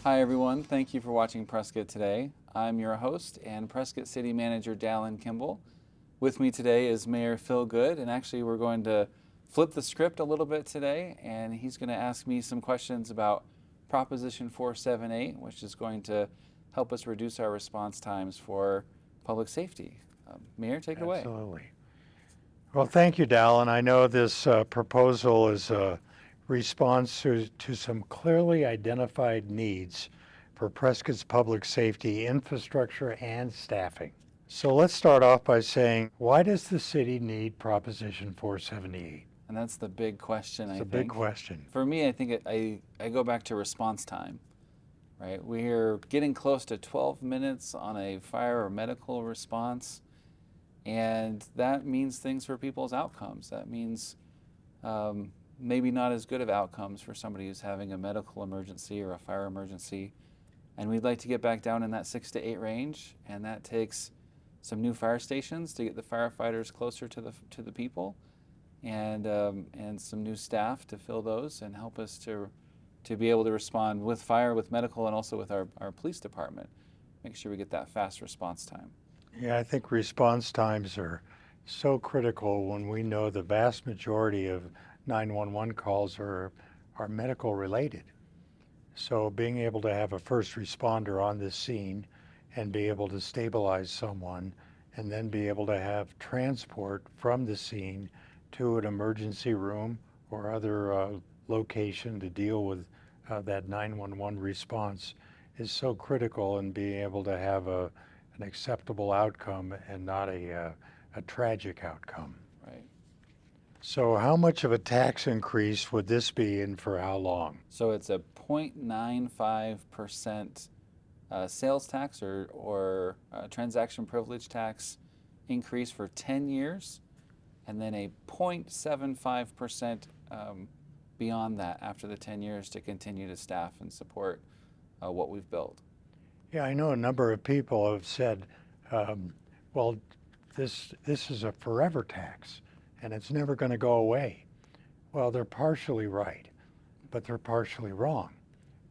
Hi everyone, thank you for watching Prescott today. I'm your host and Prescott City Manager Dallin Kimble. With me today is Mayor Phil Goode, and actually we're going to flip the script a little bit today, and he's going to ask me some questions about Proposition 478, which is going to help us reduce our response times for public safety. Mayor, take it away. Absolutely. Well, thank you, Dallin. I know this proposal is a response to some clearly identified needs for Prescott's public safety infrastructure and staffing. So let's start off by saying, why does the city need Proposition 478? And that's the big question, It's I a big think. question. For me, I think I go back to response time. Right? We're getting close to 12 minutes on a fire or medical response, and that means things for people's outcomes. That means maybe not as good of outcomes for somebody who's having a medical emergency or a fire emergency. And we'd like to get back down in that 6 to 8 range, and that takes some new fire stations to get the firefighters closer to the people, and some new staff to fill those and help us to be able to respond with fire, with medical, and also with our police department. Make sure we get that fast response time. Yeah, I think response times are so critical when we know the vast majority of 911 calls are medical related. So being able to have a first responder on the scene and be able to stabilize someone and then be able to have transport from the scene to an emergency room or other location to deal with that 911 response is so critical in being able to have an acceptable outcome and not a tragic outcome. Right. So how much of a tax increase would this be and for how long? So it's a 0.95% sales tax or transaction privilege tax increase for 10 years, and then a 0.75% beyond that after the 10 years to continue to staff and support what we've built. Yeah, I know a number of people have said, um, well, this is a forever tax and it's never going to go away. Well, they're partially right, but they're partially wrong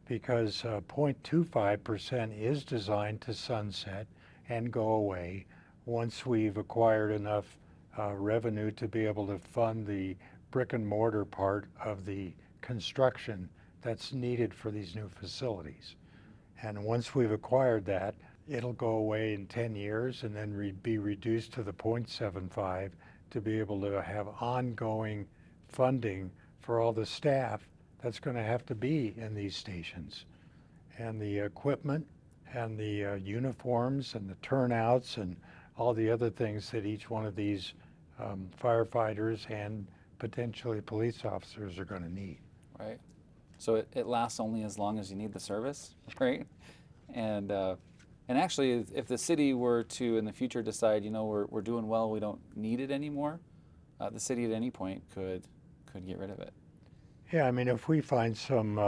because 0.25% is designed to sunset and go away once we've acquired enough revenue to be able to fund the brick and mortar part of the construction that's needed for these new facilities. And once we've acquired that, it'll go away in 10 years and then be reduced to the 0.75 to be able to have ongoing funding for all the staff that's going to have to be in these stations. And the equipment and the uniforms and the turnouts and all the other things that each one of these firefighters and potentially police officers are going to need. Right. So it lasts only as long as you need the service, right? And actually, if the city were to in the future decide, we're doing well, we don't need it anymore, the city at any point could get rid of it. Yeah, I mean, if we find some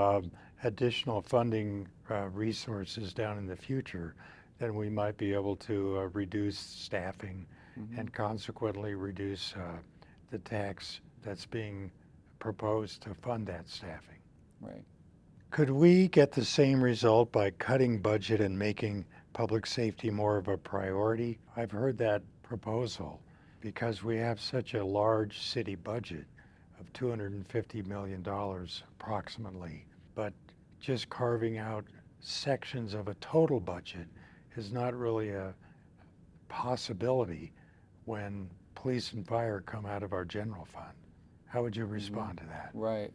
additional funding resources down in the future, then we might be able to reduce staffing and consequently reduce the tax that's being proposed to fund that staffing. Right. Could we get the same result by cutting budget and making public safety more of a priority? I've heard that proposal because we have such a large city budget of $250 million approximately, but just carving out sections of a total budget is not really a possibility when police and fire come out of our general fund. How would you respond to that? Right.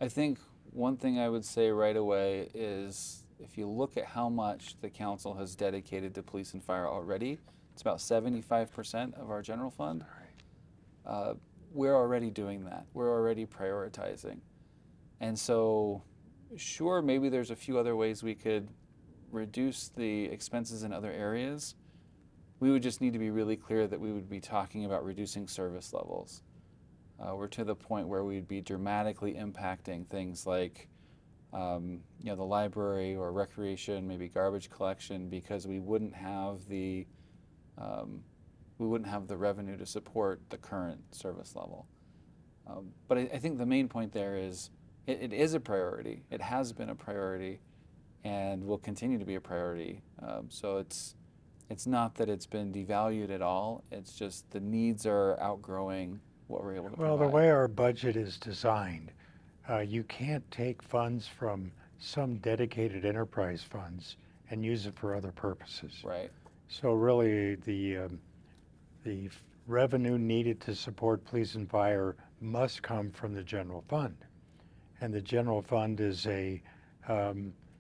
I think one thing I would say right away is if you look at how much the council has dedicated to police and fire already, it's about 75% of our general fund. We're already doing that. We're already prioritizing. And so, sure, maybe there's a few other ways we could reduce the expenses in other areas. We would just need to be really clear that we would be talking about reducing service levels. We're to the point where we'd be dramatically impacting things like the library or recreation, maybe garbage collection, because we wouldn't have the revenue to support the current service level. But I think the main point there is it is a priority. It has been a priority, and will continue to be a priority. So it's not that it's been devalued at all. It's just the needs are outgrowing what we're able to Well, the provide. way our budget is designed, you can't take funds from some dedicated enterprise funds and use it for other purposes. Right. So really, the revenue needed to support police and fire must come from the general fund. And the general fund is a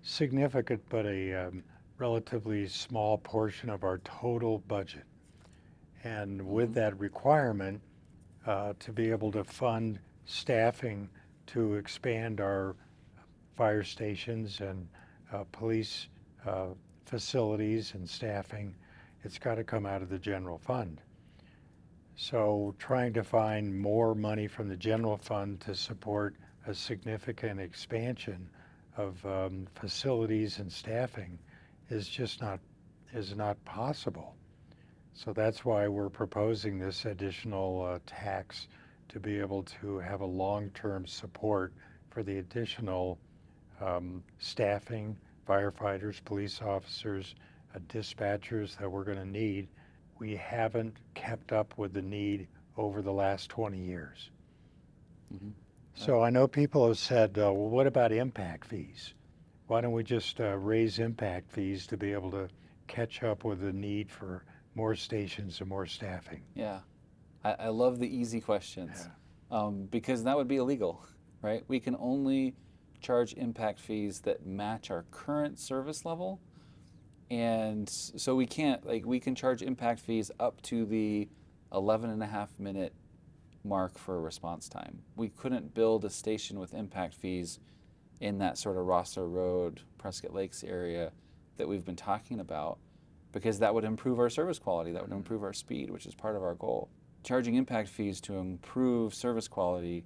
significant but a relatively small portion of our total budget. And with that requirement, to be able to fund staffing to expand our fire stations and police facilities and staffing, it's got to come out of the general fund. So trying to find more money from the general fund to support a significant expansion of facilities and staffing is just not possible. So that's why we're proposing this additional tax to be able to have a long-term support for the additional staffing, firefighters, police officers, dispatchers that we're going to need. We haven't kept up with the need over the last 20 years. Mm-hmm. So I know people have said, well, what about impact fees? Why don't we just raise impact fees to be able to catch up with the need for more stations and more staffing? Yeah. I love the easy questions, because that would be illegal, right? We can only charge impact fees that match our current service level. And so we can't, like, we can charge impact fees up to the 11.5-minute mark for response time. We couldn't build a station with impact fees in that sort of Rosso Road, Prescott Lakes area that we've been talking about, because that would improve our service quality, that would improve our speed, which is part of our goal. Charging impact fees to improve service quality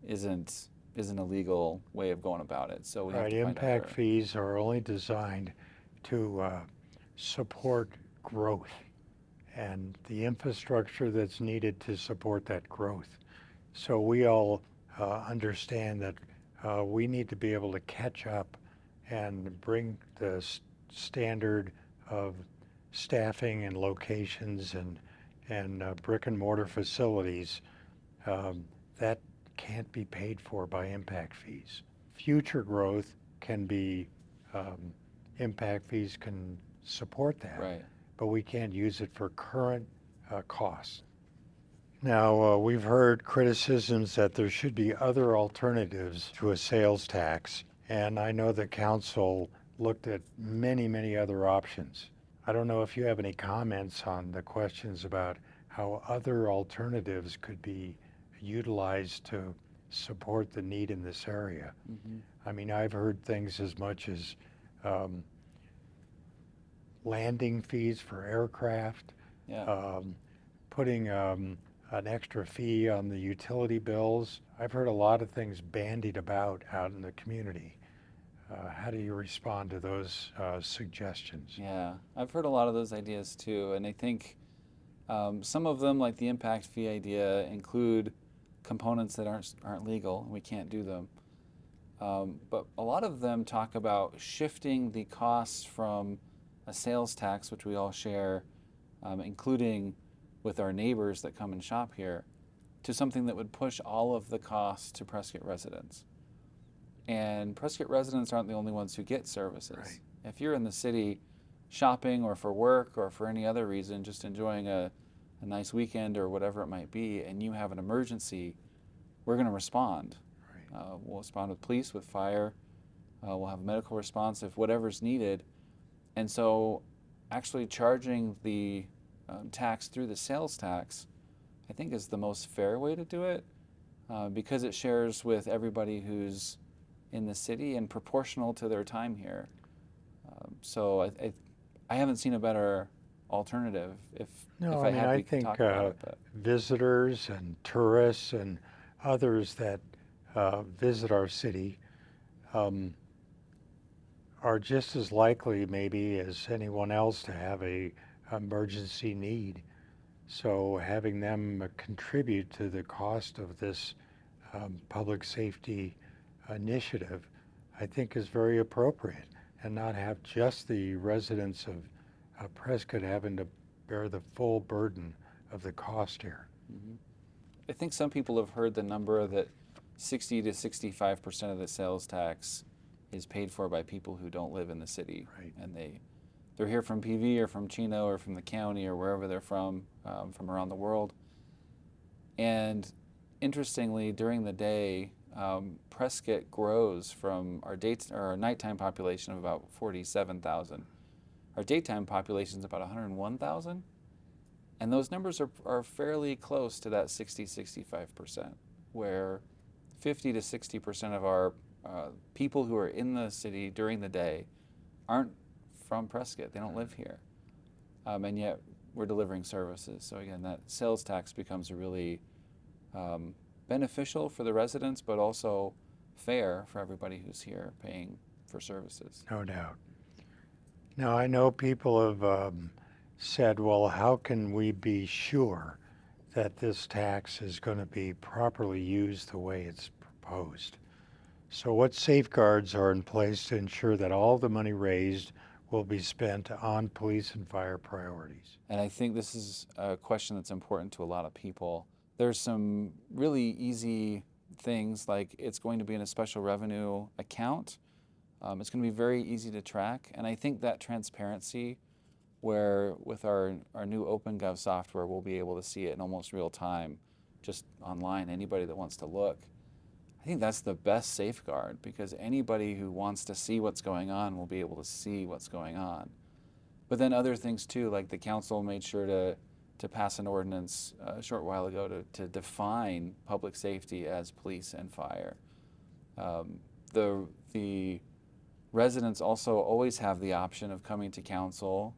isn't a legal way of going about it. So we have Right, to find impact other. fees are only designed to support growth and the infrastructure that's needed to support that growth. So we all understand that we need to be able to catch up and bring the standard of staffing and locations and brick and mortar facilities that can't be paid for by impact fees. Future growth can be, impact fees can support that, Right. but we can't use it for current costs. Now, we've heard criticisms that there should be other alternatives to a sales tax, and I know the council looked at many other options. I don't know if you have any comments on the questions about how other alternatives could be utilized to support the need in this area. Mm-hmm. I mean, I've heard things as much as landing fees for aircraft, Yeah. putting an extra fee on the utility bills. I've heard a lot of things bandied about out in the community. How do you respond to those suggestions? Yeah, I've heard a lot of those ideas too, and I think some of them, like the impact fee idea, include components that aren't legal, and we can't do them. But a lot of them talk about shifting the costs from a sales tax, which we all share, including with our neighbors that come and shop here, to something that would push all of the costs to Prescott residents. And Prescott residents aren't the only ones who get services. Right. If you're in the city shopping or for work or for any other reason, just enjoying a nice weekend or whatever it might be, and you have an emergency, we're going to respond. Right. We'll respond with police, with fire. We'll have a medical response if whatever's needed. And so actually charging the tax through the sales tax, I think, is the most fair way to do it, because it shares with everybody who's in the city and proportional to their time here. So I haven't seen a better alternative if I had, we could talk about it. But visitors and tourists and others that visit our city are just as likely maybe as anyone else to have a emergency need. So having them contribute to the cost of this public safety initiative, I think, is very appropriate. and not have just the residents of Prescott having to bear the full burden of the cost here. Hmm. I think some people have heard the number that 60 to 65% of the sales tax is paid for by people who don't live in the city. Right. And they're here from PV or from Chino or from the county or wherever they're from around the world. And interestingly, during the day, Prescott grows from our nighttime population of about 47,000. Our daytime population is about 101,000. And those numbers are fairly close to that 60-65%, where 50 to 60% of our people who are in the city during the day aren't from Prescott. They don't live here. And yet we're delivering services. So again, that sales tax becomes a really beneficial for the residents, but also fair for everybody who's here paying for services. No doubt. Now, I know people have said, well, how can we be sure that this tax is going to be properly used the way it's proposed? So what safeguards are in place to ensure that all the money raised will be spent on police and fire priorities? And I think this is a question that's important to a lot of people. There's some really easy things, like it's going to be in a special revenue account. It's going to be very easy to track. And I think that transparency, where with our new OpenGov software, we'll be able to see it in almost real time, just online, anybody that wants to look. I think that's the best safeguard, because anybody who wants to see what's going on will be able to see what's going on. But then other things too, like the council made sure to pass an ordinance a short while ago to define public safety as police and fire. The residents also always have the option of coming to council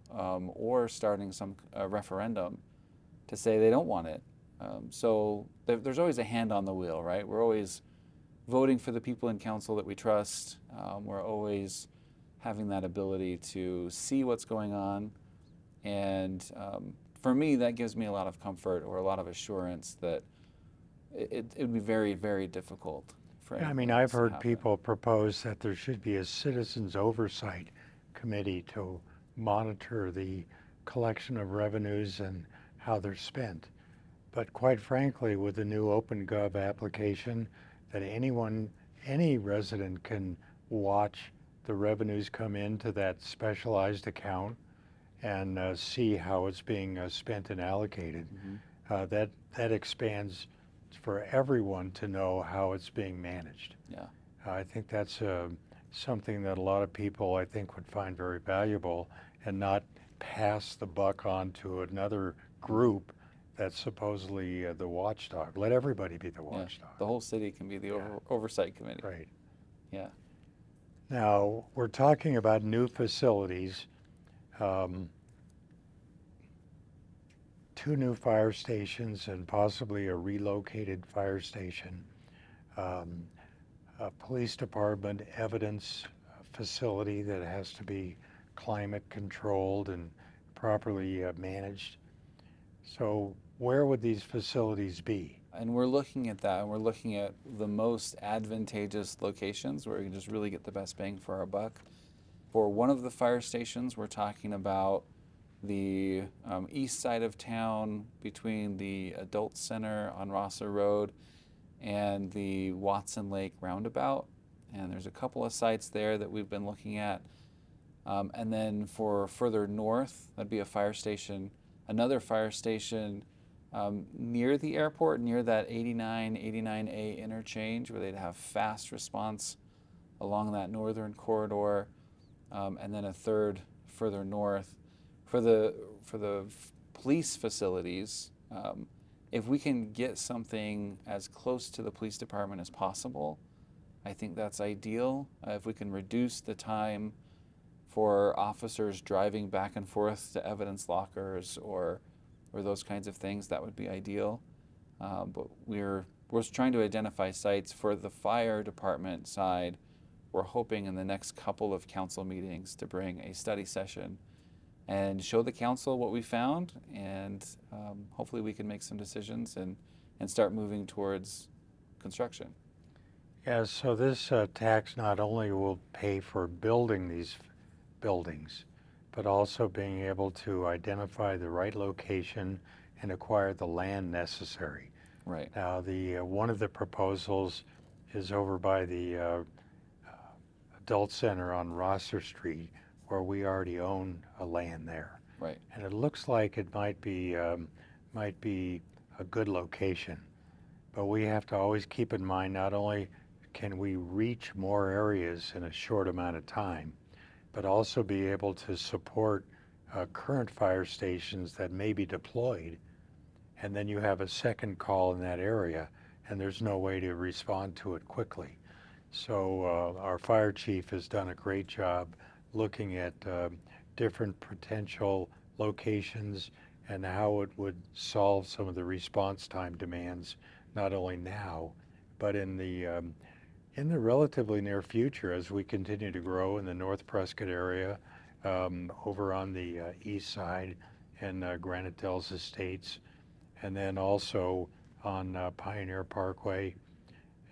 or starting some referendum to say they don't want it. So there's always a hand on the wheel, right? We're always voting for the people in council that we trust. We're always having that ability to see what's going on. And for me, that gives me a lot of comfort or a lot of assurance that it would be very, very difficult for Yeah, I anything mean, else I've to heard happen. people propose that there should be a citizens oversight committee to monitor the collection of revenues and how they're spent. But quite frankly, with the new OpenGov application, that any resident can watch the revenues come into that specialized account and see how it's being spent and allocated. Mm-hmm. That expands for everyone to know how it's being managed. Yeah. I think that's something that a lot of people, I think, would find very valuable, and not pass the buck on to another group that's supposedly the watchdog. Let everybody be the watchdog. The whole city can be the oversight committee. Right. Yeah. Now, we're talking about new facilities. 2 new fire stations and possibly a relocated fire station. A police department evidence facility that has to be climate controlled and properly managed. So where would these facilities be? And we're looking at that, and we're looking at the most advantageous locations where we can just really get the best bang for our buck. For one of the fire stations, we're talking about the east side of town between the Adult Center on Rosser Road and the Watson Lake Roundabout. And there's a couple of sites there that we've been looking at. And then for further north, that'd be a fire station, another fire station near the airport, near that 89A interchange, where they'd have fast response along that northern corridor, and then a third further north. For the police facilities, if we can get something as close to the police department as possible, I think that's ideal. If we can reduce the time for officers driving back and forth to evidence lockers or those kinds of things, that would be ideal. But we're trying to identify sites for the fire department side. We're hoping in the next couple of council meetings to bring a study session and show the council what we found, and hopefully we can make some decisions and start moving towards construction. Yeah, so this tax not only will pay for building these buildings, but also being able to identify the right location and acquire the land necessary. Right. Now, the one of the proposals is over by the adult center on Rosser Street, where we already own a land there, Right. and it looks like it might be a good location. But we have to always keep in mind not only can we reach more areas in a short amount of time, but also be able to support current fire stations that may be deployed, and then you have a second call in that area, and there's no way to respond to it quickly. So our fire chief has done a great job looking at different potential locations and how it would solve some of the response time demands, not only now, but in the relatively near future as we continue to grow in the North Prescott area, over on the east side and Granite Dells Estates, and then also on Pioneer Parkway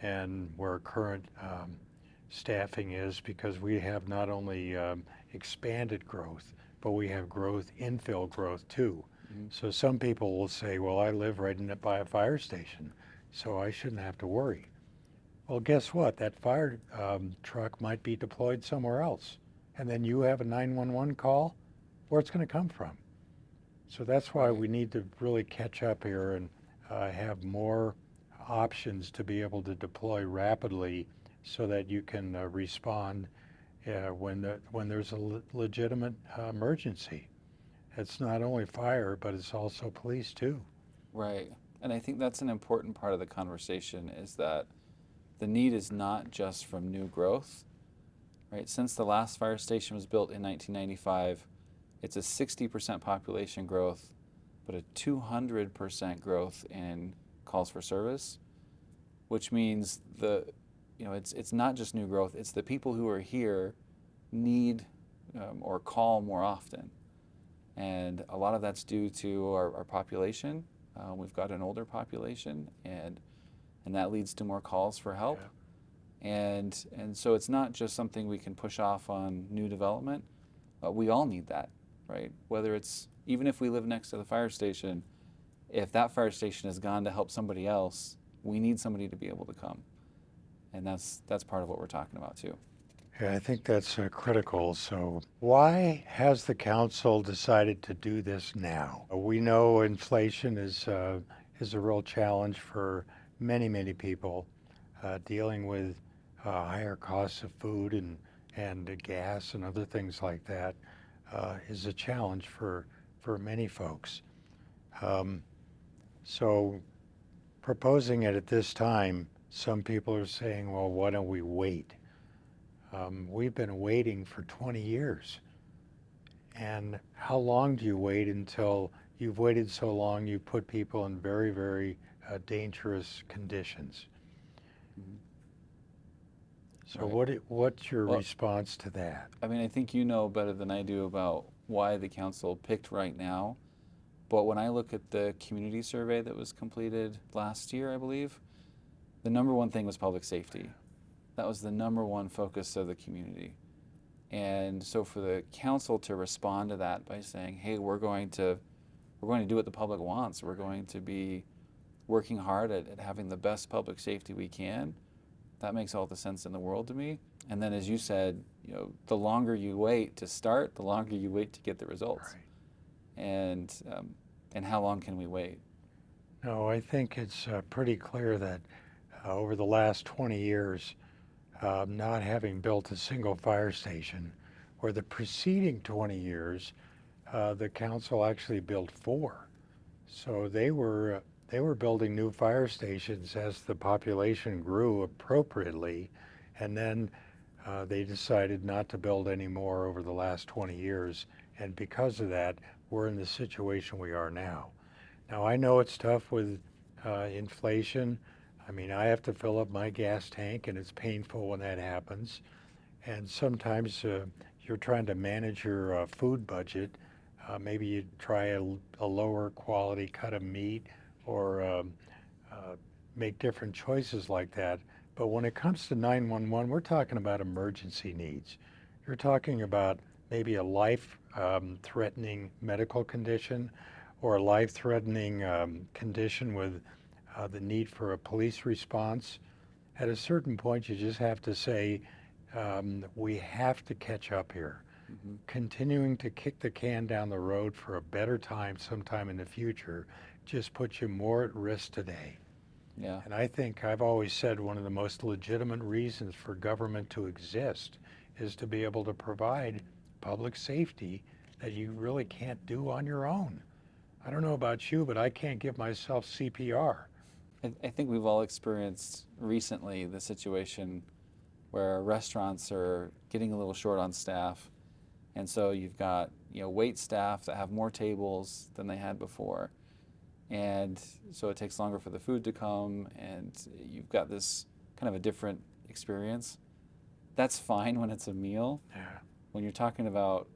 and where current staffing is, because we have not only expanded growth, but we have growth, infill growth too. Mm-hmm. So some people will say, well, I live right by a fire station, so I shouldn't have to worry. Well, guess what? That fire truck might be deployed somewhere else. And then you have a 911 call, where it's going to come from. So that's why Right. we need to really catch up here and have more options to be able to deploy rapidly so that you can respond when there's a legitimate emergency. It's not only fire, but it's also police too. Right. And I think that's an important part of the conversation, is that the need is not just from new growth, right? Since the last fire station was built in 1995, it's a 60% population growth, but a 200% growth in calls for service, which means it's not just new growth, it's the people who are here need or call more often. And a lot of that's due to our population. We've got an older population, and that leads to more calls for help. Yeah. And so it's not just something we can push off on new development. We all need that, right? Whether it's, even if we live next to the fire station, if that fire station has gone to help somebody else, we need somebody to be able to come. And that's part of what we're talking about too. Yeah, I think that's critical. So why has the council decided to do this now? We know inflation is a real challenge for many people. Dealing with higher costs of food and gas and other things like that is a challenge for many folks. So proposing it at this time, some people are saying, well, why don't we wait? We've been waiting for 20 years. And how long do you wait until you've waited so long you put people in very dangerous conditions? Mm-hmm. So Right. what's your response to that? I mean, I think you know better than I do about why the council picked right now. But when I look at the community survey that was completed last year, I believe, the number one thing was public safety. That was the number one focus of the community. And so for the council to respond to that by saying, hey, we're going to do what the public wants. We're going to be working hard at having the best public safety we can. That makes all the sense in the world to me. And then, as you said, the longer you wait to start, the longer you wait to get the results. Right. And how long can we wait? No, I think it's pretty clear that over the last 20 years, not having built a single fire station, or the preceding 20 years, the council actually built 4. So they were building new fire stations as the population grew appropriately, and then they decided not to build any more over the last 20 years, and because of that, we're in the situation we are now. Now, I know it's tough with inflation. I mean, I have to fill up my gas tank, and it's painful when that happens. And sometimes you're trying to manage your food budget. Maybe you try a lower quality cut of meat, or make different choices like that. But when it comes to 911, we're talking about emergency needs. You're talking about maybe a life threatening medical condition or a life threatening condition with the need for a police response, at a certain point you just have to say, we have to catch up here. Hmm. Continuing to kick the can down the road for a better time sometime in the future just puts you more at risk today. Yeah. And I think I've always said one of the most legitimate reasons for government to exist is to be able to provide public safety that you really can't do on your own. I don't know about you, but I can't give myself CPR. I think we've all experienced recently the situation where restaurants are getting a little short on staff, and so you've got wait staff that have more tables than they had before, and so it takes longer for the food to come, and you've got this kind of a different experience. That's fine when it's a meal. Yeah, When you're talking about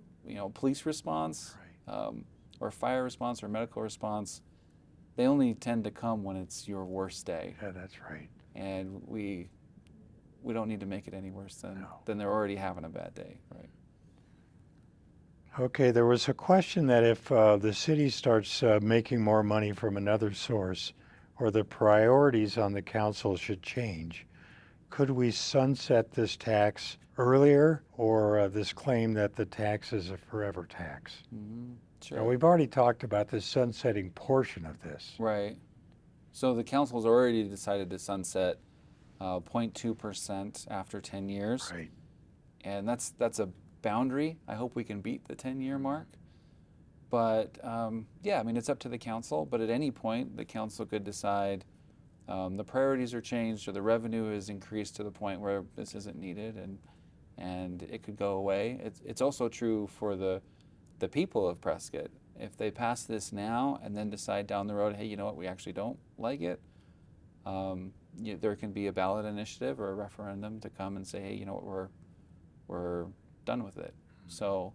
police response, right. or fire response or medical response, they only tend to come when it's your worst day, Yeah, that's right. and we don't need to make it any worse than No. they're already having a bad day, right? Okay, there was a question that if the city starts making more money from another source, or the priorities on the council should change, could we sunset this tax earlier, or this claim that the tax is a forever tax? Hmm. Now, Sure. we've already talked about the sunsetting portion of this. Right. So the council's already decided to sunset 0.2% after 10 years, Right. and that's a boundary. I hope we can beat the 10-year mark. But yeah, I mean, it's up to the council, but at any point, the council could decide the priorities are changed or the revenue is increased to the point where this isn't needed, and it could go away. It's also true for the people of Prescott. If they pass this now and then decide down the road, hey, you know what, we actually don't like it, there can be a ballot initiative or a referendum to come and say, hey, you know what, we're done with it. So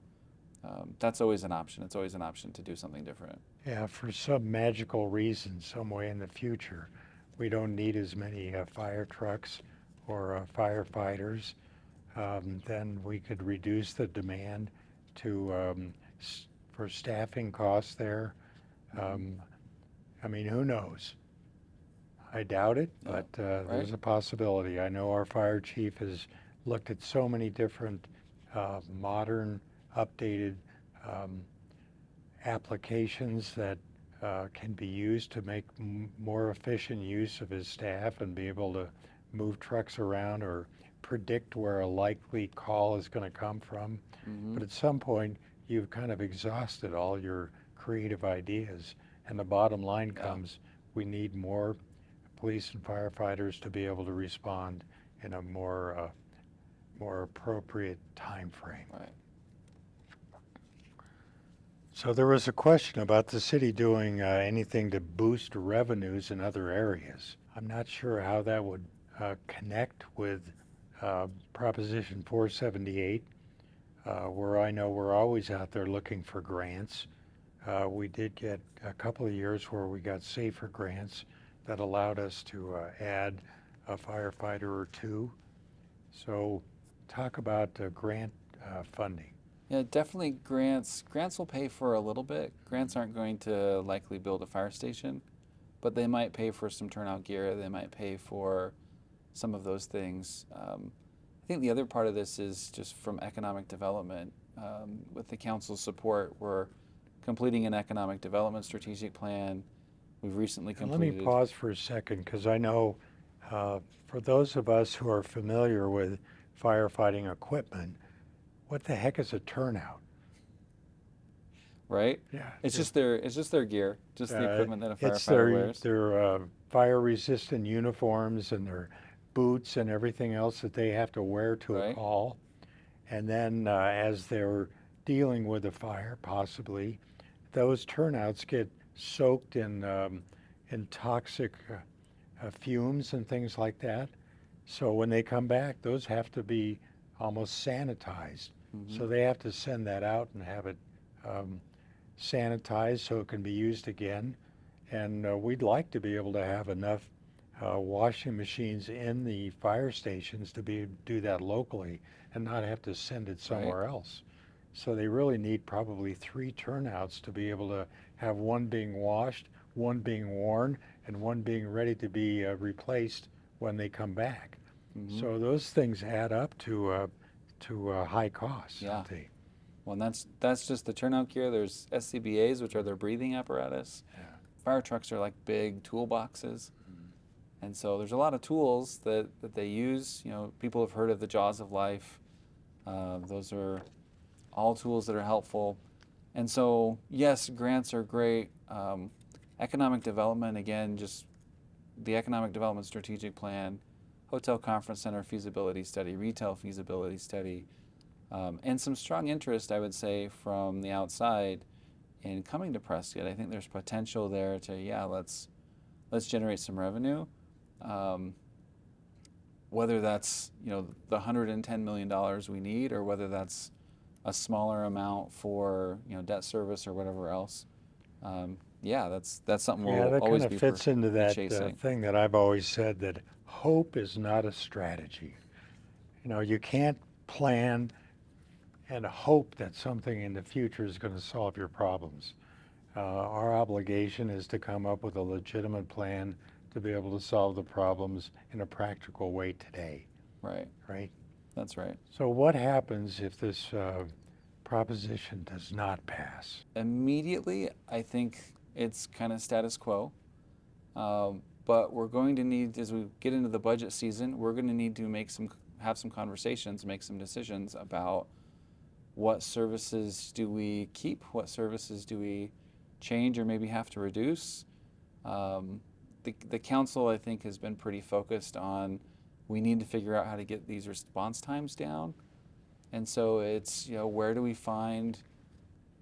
that's always an option. It's always an option to do something different. Yeah, for some magical reason, some way in the future, we don't need as many fire trucks or firefighters. Then we could reduce the demand to for staffing costs there. Hmm. I mean, who knows? I doubt it, Yeah. but Right. there's a possibility. I know our fire chief has looked at so many different modern, updated um, applications that can be used to make more efficient use of his staff and be able to move trucks around or predict where a likely call is going to come from. Hmm. But at some point, you've kind of exhausted all your creative ideas, and the bottom line Yeah. comes, we need more police and firefighters to be able to respond in a more appropriate time frame. Right. So there was a question about the city doing anything to boost revenues in other areas. I'm not sure how that would connect with Proposition 478, where I know we're always out there looking for grants. We did get a couple of years where we got safer grants that allowed us to add a firefighter or two. So talk about grant funding. Yeah, definitely grants. Grants will pay for a little bit. Grants aren't going to likely build a fire station, but they might pay for some turnout gear. They might pay for some of those things. I think the other part of this is just from economic development. With the council's support, we're completing an economic development strategic plan. We've recently And let me completed. pause for a second because I know for those of us who are familiar with firefighting equipment, what the heck is a turnout? Right? Yeah, It's just their gear, just the equipment that a it's firefighter wears. their fire-resistant uniforms and their boots and everything else that they have to wear to a Right? call. And then as they're dealing with a fire, possibly, those turnouts get soaked in toxic fumes and things like that. So when they come back, those have to be almost sanitized. Hmm. So they have to send that out and have it um, sanitized so it can be used again. And we'd like to be able to have enough washing machines in the fire stations to do that locally and not have to send it Right? somewhere else. So they really need probably 3 turnouts to be able to have one being washed, one being worn, and one being ready to be replaced when they come back. Hmm. So those things add up to high costs, Yeah. don't they? Well, and that's just the turnout gear. There's SCBA's, which are their breathing apparatus. Yeah. Fire trucks are like big toolboxes. Mhm. And so there's a lot of tools that they use. You know, people have heard of the jaws of life. Those are all tools that are helpful. And so, yes, grants are great. Economic development, again, just the economic development strategic plan, hotel conference center feasibility study, retail feasibility study, and some strong interest, I would say, from the outside in coming to Prescott. I think there's potential there to, yeah, let's generate some revenue. Um, whether that's, you know, the $110 million we need, or whether that's a smaller amount for, you know, debt service or whatever else. Yeah, that's something Yeah, we'll that kind always of be fits into be that chasing. thing that I've always said, that hope is not a strategy. You know, you can't plan and hope that something in the future is going to solve your problems. Our obligation is to come up with a legitimate plan to be able to solve the problems in a practical way today, Right. right? That's right. So what happens if this proposition does not pass? Immediately, I think it's kind of status quo. But we're going to need, as we get into the budget season, we're going to need to have some conversations, make some decisions about what services do we keep, what services do we change or maybe have to reduce. The council, I think, has been pretty focused on we need to figure out how to get these response times down. And so it's, you know, where do we find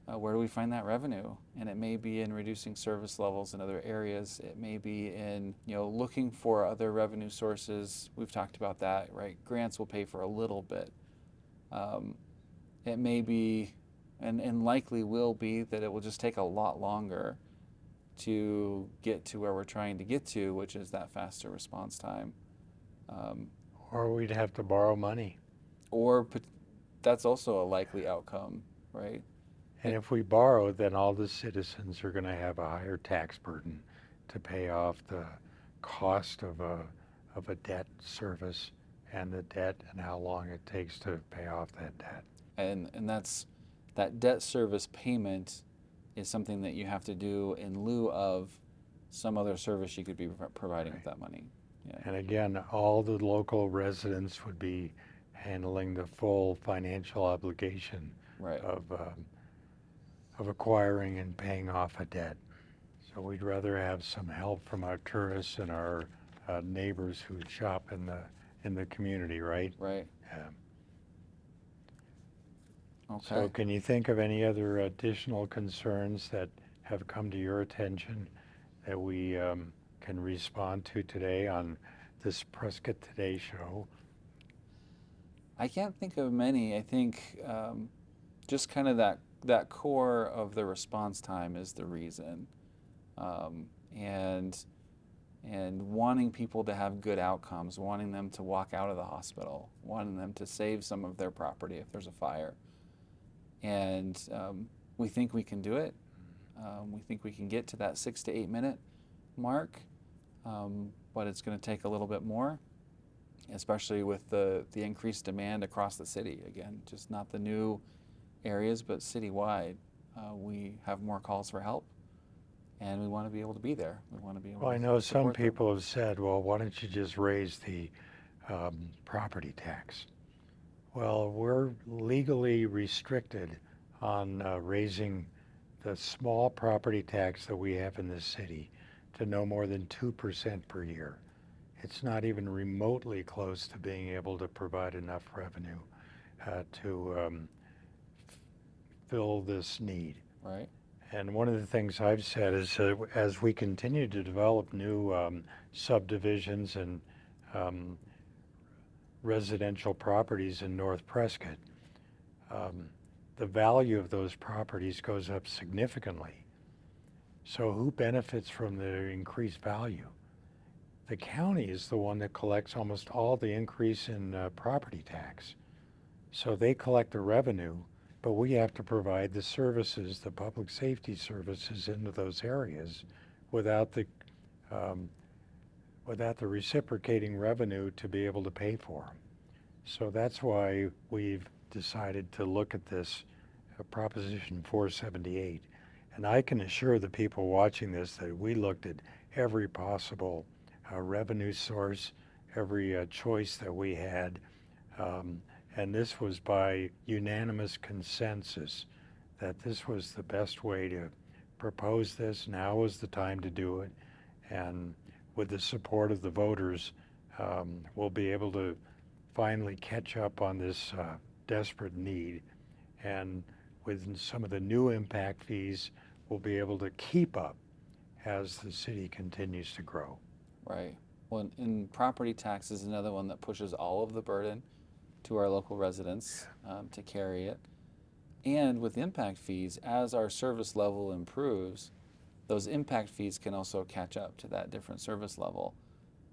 that revenue? And it may be in reducing service levels in other areas. It may be in, you know, looking for other revenue sources. We've talked about that, right? Grants will pay for a little bit. Um, it may be, and likely will be, that it will just take a lot longer to get to where we're trying to get to, which is that faster response time. Um, Or we'd have to borrow money. or that's also a likely outcome, right? And if we borrow, then all the citizens are going to have a higher tax burden to pay off the cost of a debt service and the debt and how long it takes to pay off that debt. And that debt service payment is something that you have to do in lieu of some other service you could be providing with Right. that money. Yeah. And again, all the local residents would be handling the full financial obligation Right. of acquiring and paying off a debt. So we'd rather have some help from our tourists and our neighbors who shop in the community, right? Right. Um, Okay. So can you think of any other additional concerns that have come to your attention that we can respond to today on this Prescott Today show? I can't think of many. I think just kind of that core of the response time is the reason, um, and wanting people to have good outcomes, wanting them to walk out of the hospital, wanting them to save some of their property if there's a fire. And we think we can do it. We think we can get to that 6 to 8 minute mark, but it's going to take a little bit more, especially with the increased demand across the city. Again, just not the new areas, but citywide. We have more calls for help, and we want to be able to be there. We want to be able Well, I to know some support them. people have said, well, why don't you just raise the property tax? Well, we're legally restricted on raising the small property tax that we have in this city to no more than 2% per year. It's not even remotely close to being able to provide enough revenue to fill this need. Right. And one of the things I've said is as we continue to develop new subdivisions and um, residential properties in North Prescott, the value of those properties goes up significantly. So who benefits from the increased value? The county is the one that collects almost all the increase in property tax. So they collect the revenue, but we have to provide the services, the public safety services into those areas without the um, without the reciprocating revenue to be able to pay for them. So that's why we've decided to look at this Proposition 478. And I can assure the people watching this that we looked at every possible revenue source, every choice that we had. Um, and this was by unanimous consensus that this was the best way to propose this. Now is the time to do it. And with the support of the voters, we'll be able to finally catch up on this desperate need. And with some of the new impact fees, we'll be able to keep up as the city continues to grow. Right. Well, and property tax is another one that pushes all of the burden to our local residents to carry it. And with impact fees, as our service level improves, those impact fees can also catch up to that different service level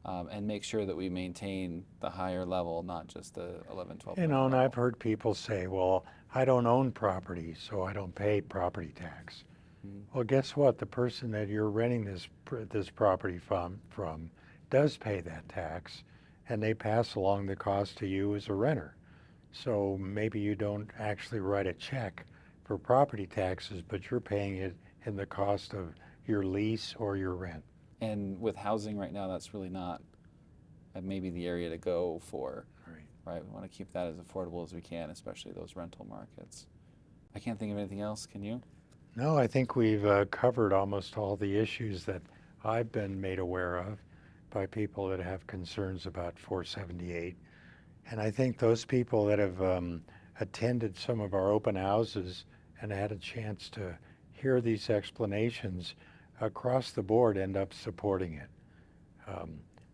and make sure that we maintain the higher level, not just the 11, 12. You know, and I've heard people say, well, I don't own property, so I don't pay property tax. Mm-hmm. Well, guess what? The person that you're renting this property from does pay that tax, and they pass along the cost to you as a renter. So maybe you don't actually write a check for property taxes, but you're paying it in the cost of your lease or your rent. And with housing right now, that's really not maybe the area to go for. Right? We want to keep that as affordable as we can, especially those rental markets. I can't think of anything else. Can you? No, I think we've covered almost all the issues that I've been made aware of by people that have concerns about 478. And I think those people that have attended some of our open houses and had a chance to hear these explanations across the board end up supporting it.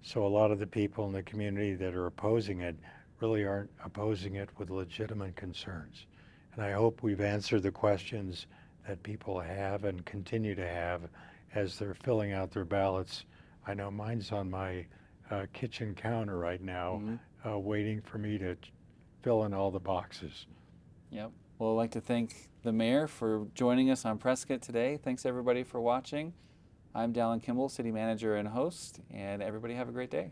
So a lot of the people in the community that are opposing it really aren't opposing it with legitimate concerns. And I hope we've answered the questions that people have and continue to have as they're filling out their ballots. I know mine's on my kitchen counter right now, waiting for me to fill in all the boxes. Yep. Well, I'd like to thank the mayor for joining us on Prescott today. Thanks everybody for watching. I'm Dallin Kimble, City Manager and host, and everybody have a great day.